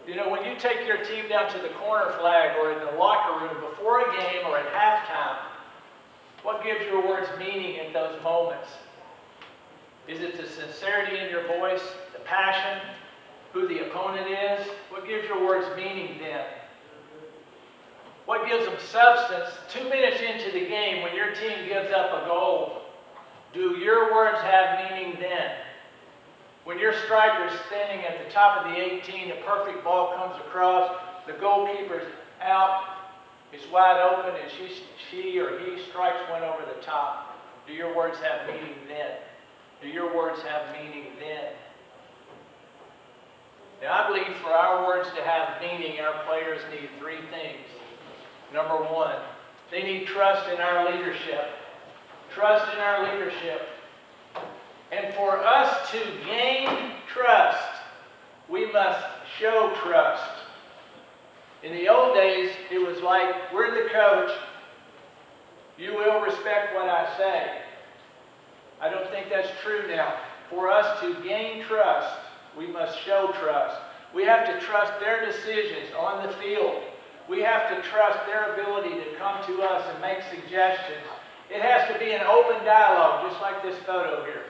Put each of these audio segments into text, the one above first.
You know, when you take your team down to the corner flag or in the locker room before a game or at halftime, what gives your words meaning in those moments? Is it the sincerity in your voice, the passion, who the opponent is? What gives your words meaning then? What gives them substance? 2 minutes into the game, when your team gives up a goal, do your words have meaning then? When your striker's standing at the top of the 18, a perfect ball comes across, the goalkeeper's out, it's wide open, and she or he strikes one over the top. Do your words have meaning then? Do your words have meaning then? Now, I believe for our words to have meaning, our players need 3 things. Number 1, they need trust in our leadership. Trust in our leadership. And for us to gain trust, we must show trust. In the old days, it was like, we're the coach, you will respect what I say. I don't think that's true now. For us to gain trust, we must show trust. We have to trust their decisions on the field. We have to trust their ability to come to us and make suggestions. It has to be an open dialogue, just like this photo here.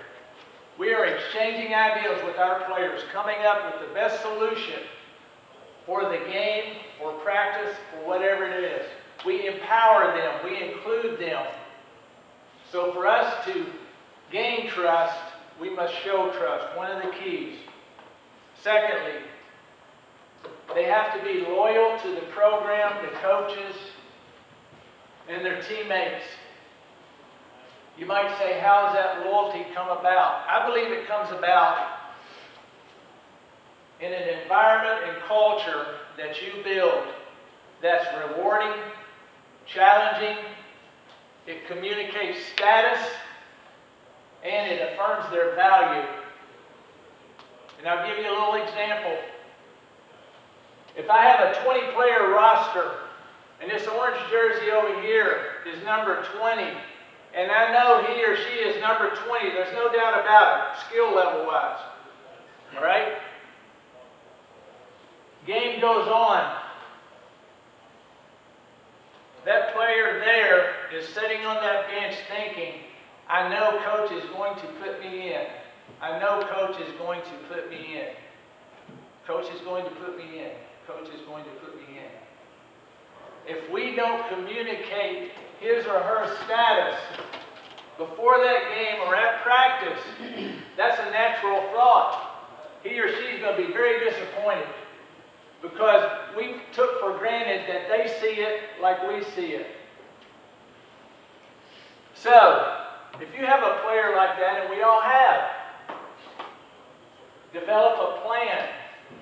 We are exchanging ideas with our players, coming up with the best solution for the game, for practice, for whatever it is. We empower them. We include them. So for us to gain trust, we must show trust. One of the keys. Secondly, they have to be loyal to the program, the coaches, and their teammates. You might say, how does that loyalty come about? I believe it comes about in an environment and culture that you build that's rewarding, challenging, it communicates status, and it affirms their value. And I'll give you a little example. If I have a 20-player roster, and this orange jersey over here is number 20, and I know he or she is number 20, there's no doubt about it, skill level-wise. All right? Game goes on. That player there is sitting on that bench thinking, I know coach is going to put me in. I know coach is going to put me in. Coach is going to put me in. Coach is going to put me in. If we don't communicate his or her status before that game or at practice, that's a natural thought. He or she is going to be very disappointed because we took for granted that they see it like we see it. So, if you have a player like that, and we all have, develop a plan.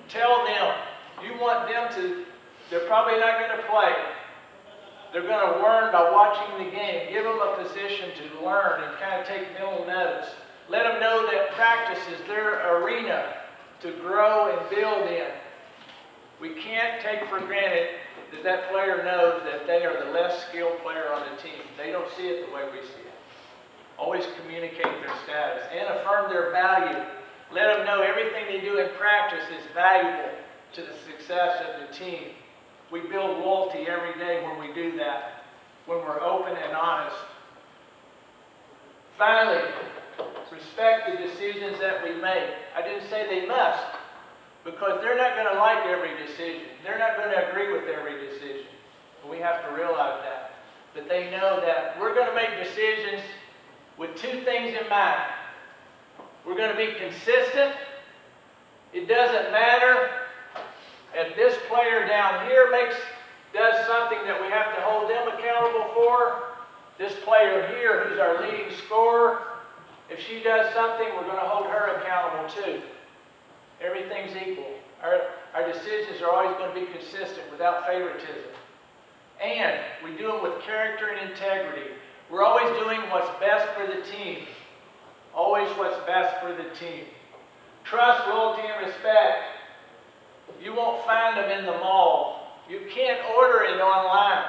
Tell them you want them to, they're probably not going to play. They're going to learn by watching the game. Give them a position to learn and kind of take mental notes. Let them know that practice is their arena to grow and build in. We can't take for granted that that player knows that they are the less skilled player on the team. They don't see it the way we see it. Always communicate their status and affirm their value. Let them know everything they do in practice is valuable to the success of the team. We build loyalty every day when we do that, when we're open and honest. Finally, respect the decisions that we make. I didn't say they must, because they're not going to like every decision. They're not going to agree with every decision. But we have to realize that. That they know that we're going to make decisions with 2 things in mind. We're going to be consistent. It doesn't matter if this player down here does something that we have to hold them accountable for. This player here, who's our leading scorer, if she does something, we're going to hold her accountable too. Everything's equal. Our decisions are always going to be consistent without favoritism. And we do them with character and integrity. We're always doing what's best for the team. Always what's best for the team. Trust, loyalty, and respect. You won't find them in the mall. You can't order it online.